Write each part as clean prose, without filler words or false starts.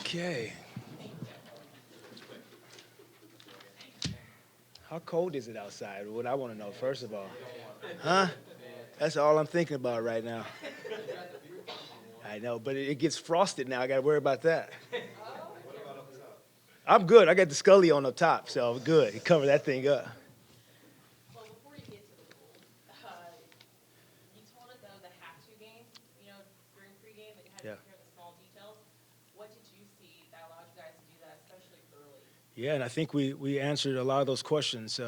Okay. How cold is it outside? What I want to know, first of all. Huh? That's all I'm thinking about right now. I know, but it gets frosted now. I got to worry about that. I'm good. I got the Scully on the top, so good. He covered that thing up. Well, before you get to the goals, you told us though the have to game, during pregame that you had to Yeah. take care of the small details. What did you see that allowed you guys to do that, especially early? Yeah, and I think we answered a lot of those questions.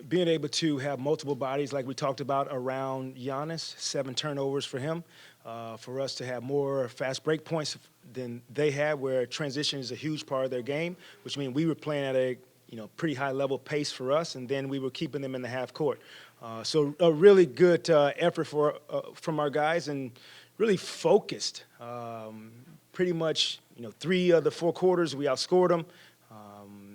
Being able to have multiple bodies, like we talked about, around Giannis, 7 turnovers for him. For us to have more fast break points than they had, where transition is a huge part of their game, which means we were playing at a pretty high level pace for us, and then we were keeping them in the half court. So a really good effort from our guys, and really focused. Pretty much, 3 of the 4 quarters we outscored them.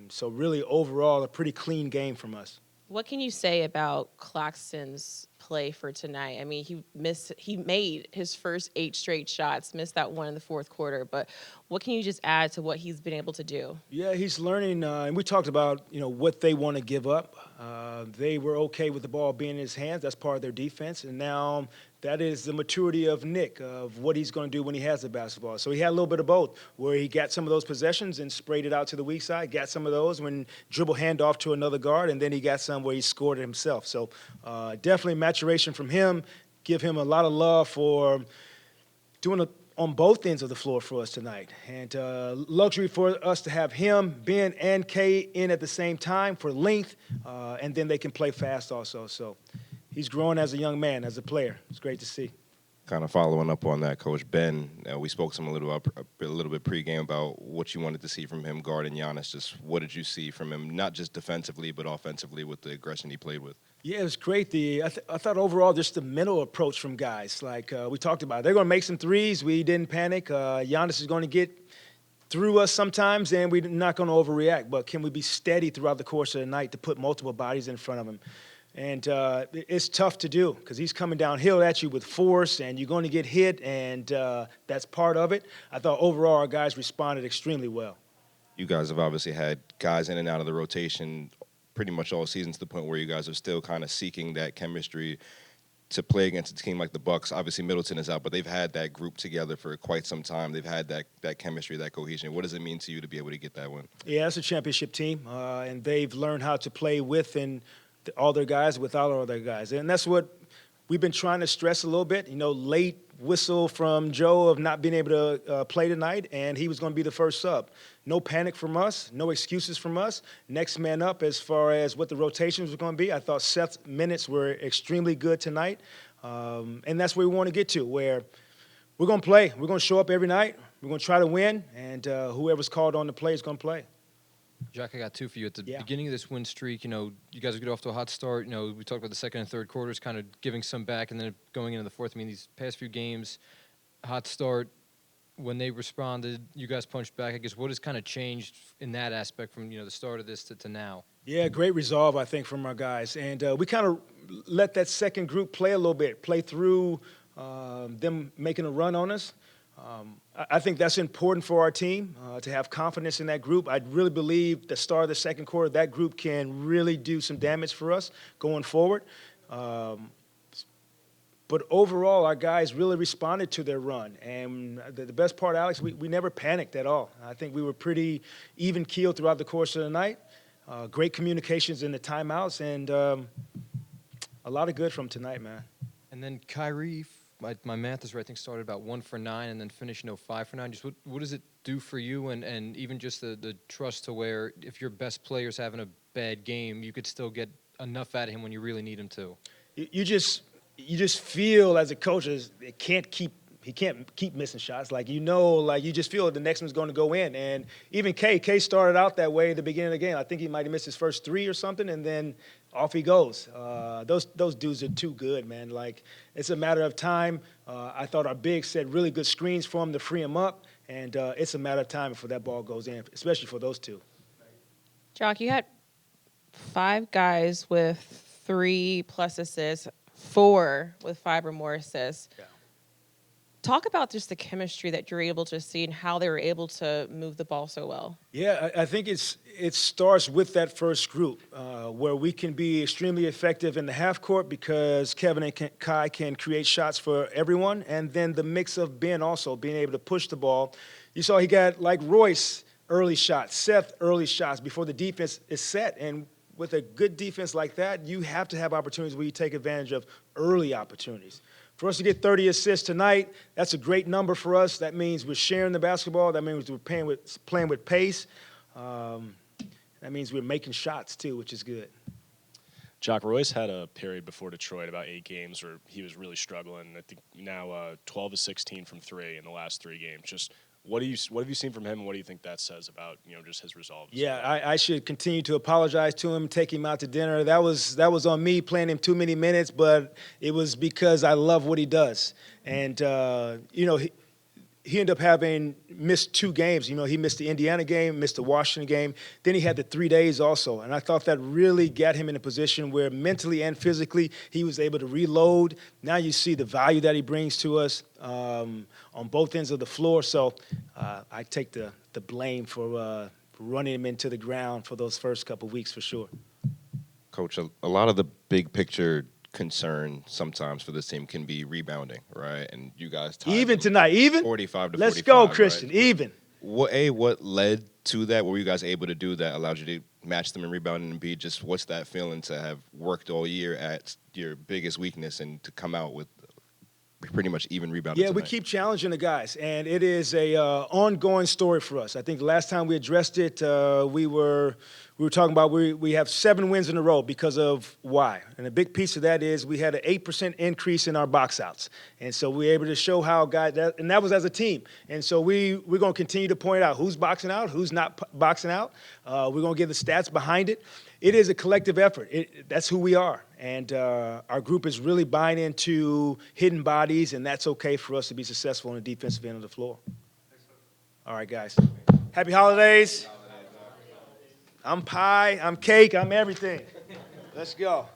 So really, overall, a pretty clean game from us. What can you say about Claxton's play for tonight? I mean, he made his first 8 straight shots, missed that one in the fourth quarter. But what can you just add to what he's been able to do? Yeah, he's learning, and we talked about what they want to give up. They were okay with the ball being in his hands. That's part of their defense, and now that is the maturity of Nick, of what he's going to do when he has the basketball. So he had a little bit of both, where he got some of those possessions and sprayed it out to the weak side, got some of those when dribble handoff to another guard, and then he got some where he scored it himself. So definitely maturation from him. Give him a lot of love for doing it on both ends of the floor for us tonight. And luxury for us to have him, Ben, and Kay in at the same time for length, and then they can play fast also. So he's growing as a young man, as a player. It's great to see. Kind of following up on that, Coach Ben, we spoke to him a little bit pregame about what you wanted to see from him guarding Giannis. Just what did you see from him, not just defensively but offensively with the aggression he played with? Yeah, it was great. I thought overall just the mental approach from guys, like we talked about. They're going to make some threes. We didn't panic. Giannis is going to get through us sometimes, and we're not going to overreact. But can we be steady throughout the course of the night to put multiple bodies in front of him? And it's tough to do because he's coming downhill at you with force, and you're going to get hit, and that's part of it. I thought overall our guys responded extremely well. You guys have obviously had guys in and out of the rotation pretty much all season, to the point where you guys are still kind of seeking that chemistry to play against a team like the Bucks. Obviously Middleton is out, but they've had that group together for quite some time. They've had that chemistry, that cohesion. What does it mean to you to be able to get that win? Yeah, it's a championship team, and they've learned how to play with and all their guys without all their guys. And that's what we've been trying to stress a little bit. Late whistle from Joe of not being able to play tonight, and he was going to be the first sub. No panic from us, no excuses from us. Next man up as far as what the rotations were going to be. I thought Seth's minutes were extremely good tonight, and that's where we want to get to, where we're going to play. We're going to show up every night. We're going to try to win, and whoever's called on to play is going to play. Jacque, I got 2 for you. At the Yeah. beginning of this win streak, you guys get off to a hot start. We talked about the second and third quarters kind of giving some back, and then going into the fourth. I mean, these past few games, hot start, when they responded, you guys punched back. I guess what has kind of changed in that aspect from, the start of this to now? Yeah, great resolve, I think, from our guys. And we kind of let that second group play a little bit, play through them making a run on us. I think that's important for our team to have confidence in that group. I really believe the start of the second quarter, that group can really do some damage for us going forward. But overall, our guys really responded to their run. And the best part, Alex, we never panicked at all. I think we were pretty even-keeled throughout the course of the night. Great communications in the timeouts, and a lot of good from tonight, man. And then Kyrie, my math is right, I think started about 1 for 9 and then finished 5 for 9. Just what does it do for you, and even just the trust to where if your best player's having a bad game, you could still get enough out of him when you really need him to? You just feel as a coach he can't keep missing shots. You just feel the next one's going to go in. And even K started out that way at the beginning of the game. I think he might have missed his first 3 or something, and then off he goes. Those dudes are too good, man. It's a matter of time. I thought our bigs set really good screens for him to free him up, and it's a matter of time before that ball goes in, especially for those two. Jacque, you had 5 guys with 3+ assists, 4 with 5 or more assists. Yeah. Talk about just the chemistry that you're able to see and how they were able to move the ball so well. Yeah, I think it starts with that first group where we can be extremely effective in the half court because Kevin and Kai can create shots for everyone, and then the mix of Ben also being able to push the ball. You saw he got like Royce early shots, Seth early shots before the defense is set, and with a good defense like that, you have to have opportunities where you take advantage of early opportunities. For us to get 30 assists tonight, that's a great number for us. That means we're sharing the basketball. That means we're playing with pace. That means we're making shots, too, which is good. Jacque, Royce had a period before Detroit, about 8 games, where he was really struggling. I think now 12 of 16 from 3 in the last 3 games. Just what have you seen from him, and what do you think that says about just his resolve? Yeah, I should continue to apologize to him, take him out to dinner. That was on me playing him too many minutes, but it was because I love what he does. And he ended up having missed 2 games. He missed the Indiana game, missed the Washington game. Then he had the 3 days also. And I thought that really got him in a position where mentally and physically he was able to reload. Now you see the value that he brings to us on both ends of the floor. So I take the blame for running him into the ground for those first couple weeks for sure. Coach, a lot of the big picture concern sometimes for this team can be rebounding, right? And you guys tied Even tonight, 45 to 45. Let's go, Christian, right? even. What led to that? What were you guys able to do that allowed you to match them in rebounding, and B, just what's that feeling to have worked all year at your biggest weakness and to come out with pretty much even rebounding Yeah, tonight? we keep challenging the guys, and it is a ongoing story for us. I think the last time we addressed it, we were talking about we have 7 wins in a row because of why. And a big piece of that is we had an 8% increase in our box outs. And so we were able to show how guys, and that was as a team. And so we're going to continue to point out who's boxing out, who's not boxing out. We're going to give the stats behind it. It is a collective effort. That's who we are. And our group is really buying into hidden bodies, and that's okay for us to be successful on the defensive end of the floor. All right, guys. Happy holidays. I'm pie, I'm cake, I'm everything. Let's go.